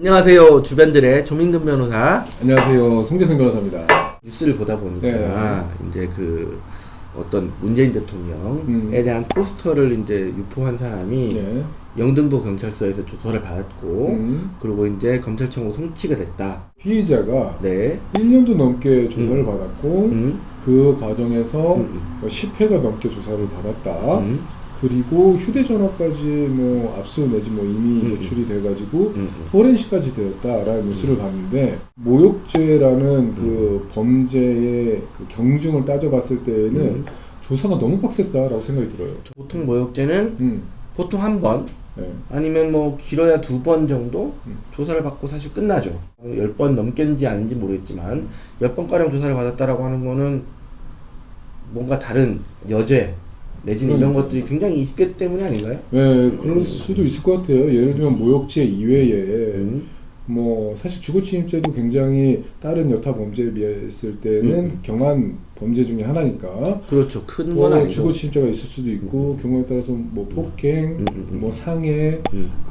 안녕하세요. 주변들의 조민근 변호사. 안녕하세요. 송재승 변호사입니다. 뉴스를 보다 보니까 이제 그 어떤 문재인 대통령에 대한 포스터를 이제 유포한 사람이 영등포 경찰서에서 조사를 받았고 그리고 이제 검찰청으로 송치가 됐다. 피의자가 1년도 넘게 조사를 받았고 그 과정에서 10회가 넘게 조사를 받았다. 그리고 휴대전화까지 뭐 압수 내지 뭐 이미 제출이 돼가지고 포렌식까지 되었다라는 뉴스를 봤는데, 모욕죄라는 그 범죄의 그 경중을 따져봤을 때에는 조사가 너무 빡셌다라고 생각이 들어요. 보통 모욕죄는 보통 한 번, 아니면 뭐 길어야 2번 정도 조사를 받고 사실 끝나죠. 10번 넘겠는지 아닌지 모르겠지만 10번가량 조사를 받았다라고 하는 거는 뭔가 다른 여죄 내지는 이런 것들이 굉장히 있기 때문이 아닌가요? 네, 그럴 수도 있을 것 같아요. 예를 들면 모욕죄 이외에 뭐 사실 주거침입죄도 굉장히 다른 여타 범죄에 비했을 때는 경한 범죄 중에 하나니까. 그렇죠. 큰 건 아니죠. 주거침입죄가 있을 수도 있고 경우에 따라서 뭐 폭행, 뭐 상해,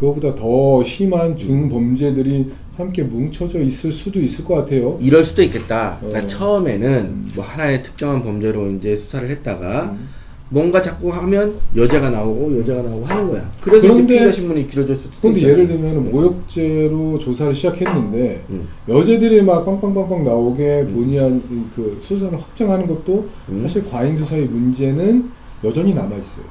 그거보다 더 심한 중범죄들이 함께 뭉쳐져 있을 수도 있을 것 같아요. 이럴 수도 있겠다. 그러니까 처음에는 뭐 하나의 특정한 범죄로 이제 수사를 했다가 뭔가 자꾸 하면 여자가 나오고 하는 거야. 그래서 이제 피의자 신문이 길어졌을 수도 그런데 있잖아요. 예를 들면 모욕죄로 조사를 시작했는데 여자들이 막 빵빵빵빵 나오게 본의 아닌 그 수사를 확정하는 것도 사실 과잉 수사의 문제는 여전히 남아 있어요.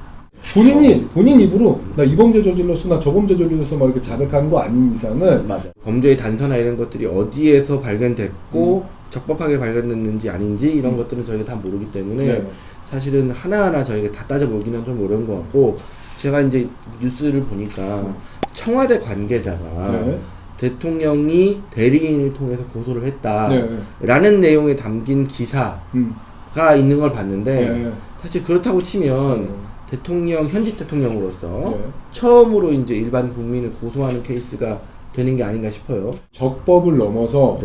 본인 입으로 나 이 범죄 저질렀어, 나 저 범죄 저질렀어 막 이렇게 자백하는 거 아닌 이상은. 맞아. 범죄의 단서나 이런 것들이 어디에서 발견됐고 적법하게 발견됐는지 아닌지 이런 것들은 저희가 다 모르기 때문에 사실은 하나하나 저희가 다 따져보기는 좀 어려운 것 같고, 제가 이제 뉴스를 보니까 청와대 관계자가 대통령이 대리인을 통해서 고소를 했다라는 내용에 담긴 기사가 있는 걸 봤는데 사실 그렇다고 치면 대통령, 현직 대통령으로서 처음으로 이제 일반 국민을 고소하는 케이스가 되는 게 아닌가 싶어요. 적법을 넘어서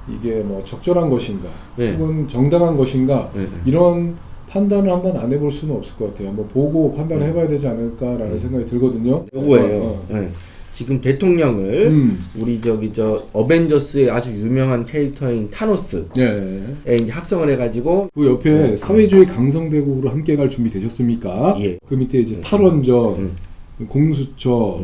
이게 뭐 적절한 것인가 혹은 정당한 것인가 이런 판단을 한번 안 해볼 수는 없을 것 같아요. 한번 보고 판단을 해봐야 되지 않을까라는 생각이 들거든요. 요거예요. 지금 대통령을 우리 어벤져스의 아주 유명한 캐릭터인 타노스에 이제 합성을 해가지고 그 옆에 사회주의 강성대국으로 함께 갈 준비 되셨습니까? 그 밑에 이제 탈원전, 공수처,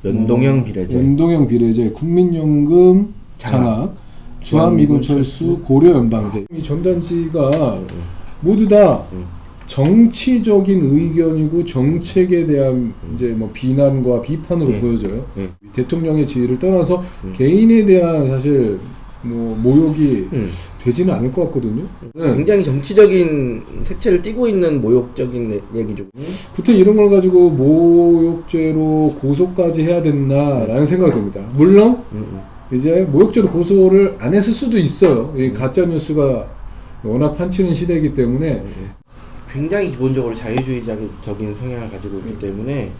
연동형 비례제, 국민연금 장악, 주한미군철수, 고려연방제. 이 전단지가 모두 다 정치적인 의견이고 정책에 대한 이제 뭐 비난과 비판으로 보여져요. 대통령의 지위를 떠나서 개인에 대한 사실 뭐 모욕이 되지는 않을 것 같거든요. 굉장히 정치적인 색채를 띠고 있는 모욕적인 얘기죠. 구태 이런 걸 가지고 모욕죄로 고소까지 해야 됐나라는 생각이 듭니다. 물론 이제 모욕죄로 고소를 안 했을 수도 있어요. 이 가짜 뉴스가 워낙 판치는 시대이기 때문에. 굉장히 기본적으로 자유주의적인 성향을 가지고 있기 때문에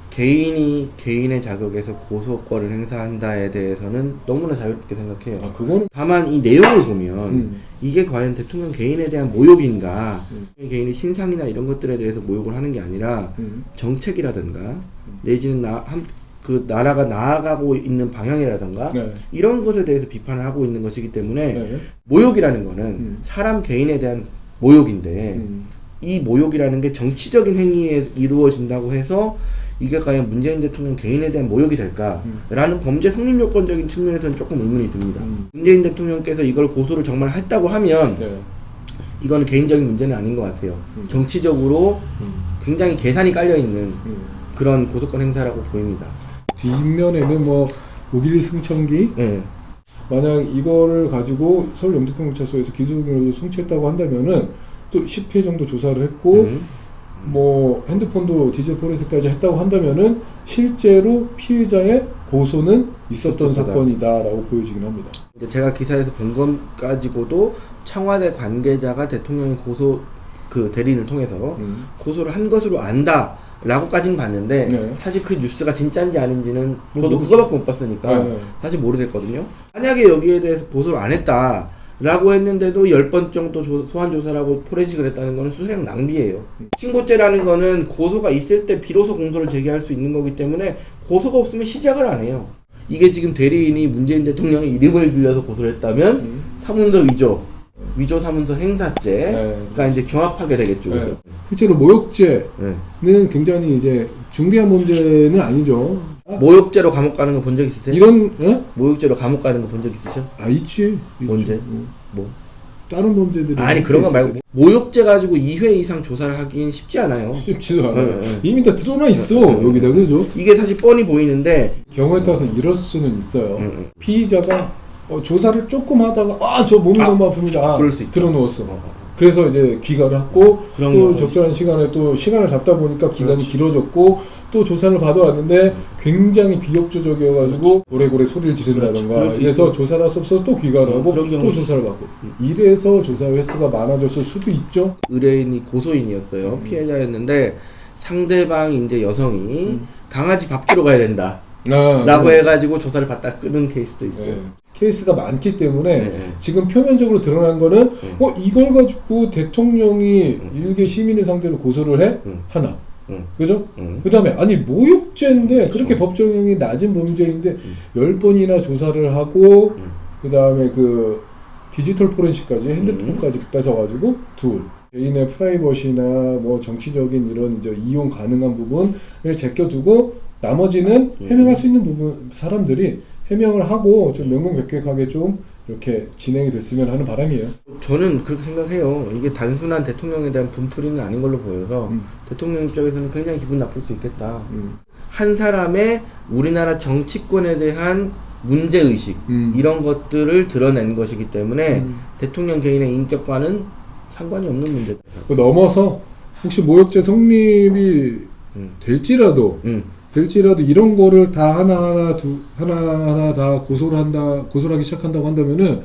개인이 개인의 자격에서 고소권을 행사한다에 대해서는 너무나 자유롭게 생각해요. 다만 이 내용을 보면 이게 과연 대통령 개인에 대한 모욕인가, 개인의 신상이나 이런 것들에 대해서 모욕을 하는 게 아니라 정책이라든가 내지는 그 나라가 나아가고 있는 방향이라든가 이런 것에 대해서 비판을 하고 있는 것이기 때문에 모욕이라는 거는 사람 개인에 대한 모욕인데 이 모욕이라는 게 정치적인 행위에 이루어진다고 해서 이게 과연 문재인 대통령 개인에 대한 모욕이 될까라는 범죄 성립 요건적인 측면에서는 조금 의문이 듭니다. 문재인 대통령께서 이걸 고소를 정말 했다고 하면 이거는 개인적인 문제는 아닌 것 같아요. 정치적으로 굉장히 계산이 깔려있는 그런 고소권 행사라고 보입니다. 뒷면에는 뭐 5.11 승천기 만약 이거를 가지고 서울 영등포경찰서에서 기소경으로 송치했다고 한다면은 또 10회 정도 조사를 했고 뭐 핸드폰도 디지털 포렌식까지 했다고 한다면은 실제로 피해자의 고소는 있었던 사건이다라고 보여지긴 합니다. 제가 기사에서 본 것 가지고도 청와대 관계자가 대통령의 그 대리인을 통해서 고소를 한 것으로 안다 라고까지는 봤는데 사실 그 뉴스가 진짜인지 아닌지는 저도 그거밖에 못 봤으니까 사실 모르겠거든요. 만약에 여기에 대해서 고소를 안 했다 라고 했는데도 10번 정도 소환조사라고 포렌식을 했다는 거는 수사력 낭비예요. 신고죄라는 거는 고소가 있을 때 비로소 공소를 제기할 수 있는 거기 때문에 고소가 없으면 시작을 안 해요. 이게 지금 대리인이 문재인 대통령의 이름을 빌려서 고소를 했다면 사문서 위조 사문서 행사죄가 이제 경합하게 되겠죠. 그죠? 실제로 모욕죄는 굉장히 이제 중대한 범죄는 아니죠. 모욕죄로 감옥 가는 거 본 적 있으세요? 모욕죄로 감옥 가는 거 본 적 있으셔? 있지. 언제? 뭐? 다른 범죄들이 아니 그런 거 말고 모욕죄 가지고 2회 이상 조사를 하긴 쉽지 않아요. 쉽지도 않아요. 이미 다 드러나 있어. 여기다. 그죠? 이게 사실 뻔히 보이는데 경우에 따라서 이럴 수는 있어요. 피의자가 조사를 조금 하다가 저 몸이 너무 아픕니다. 그럴 수 있죠. 들어누웠어. 그래서 이제 귀가를 하고 또 적절한 시간에 또 시간을 잡다 보니까 기간이 길어졌고 또 조사를 받아왔는데 굉장히 비협조적이어가지고 고래고래 소리를 지른다던가 이래서 조사를 할 수 없어서 또 귀가를 하고 또 조사를 받고 이래서 조사 횟수가 많아졌을 수도 있죠. 의뢰인이 고소인이었어요. 피해자였는데 상대방이 이제 여성이 강아지 밥 주러 가야 된다 라고 해가지고 조사를 받다 끄는 케이스도 있어요. 케이스가 많기 때문에 지금 표면적으로 드러난 거는 이걸 가지고 대통령이 일개 시민을 상대로 고소를 해? 하나. 그죠? 그 다음에 아니 모욕죄인데 그렇게 법정형이 낮은 범죄인데 10번이나 조사를 하고 그 다음에 그 디지털 포렌식까지 핸드폰까지 뺏어가지고 개인의 프라이버시나 뭐 정치적인 이런 이제 이용 가능한 부분을 제껴두고 나머지는 해명할 수 있는 부분 사람들이 해명을 하고 좀 명명백백하게 좀 이렇게 진행이 됐으면 하는 바람이에요. 저는 그렇게 생각해요. 이게 단순한 대통령에 대한 분풀이는 아닌 걸로 보여서 대통령 입장에서는 굉장히 기분 나쁠 수 있겠다. 한 사람의 우리나라 정치권에 대한 문제의식 이런 것들을 드러낸 것이기 때문에 대통령 개인의 인격과는 상관이 없는 문제다. 넘어서 혹시 모욕죄 성립이 될지라도 이런 거를 다 하나하나 다 고소를 하기 시작한다고 한다면은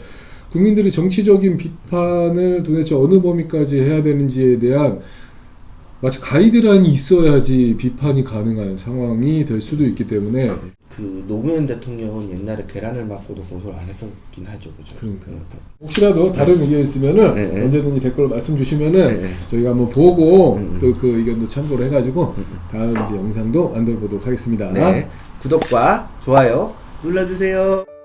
국민들이 정치적인 비판을 도대체 어느 범위까지 해야 되는지에 대한 마치 가이드라인이 있어야지 비판이 가능한 상황이 될 수도 있기 때문에 그 노무현 대통령은 옛날에 계란을 맞고도 고소를 안 했었긴 하죠, 그죠? 그러니까 혹시라도 다른 의견 있으면은 언제든지 댓글로 말씀 주시면은 저희가 한번 보고 또 그 의견도 참고를 해가지고 다음 이제 영상도 만들어 보도록 하겠습니다. 구독과 좋아요 눌러주세요.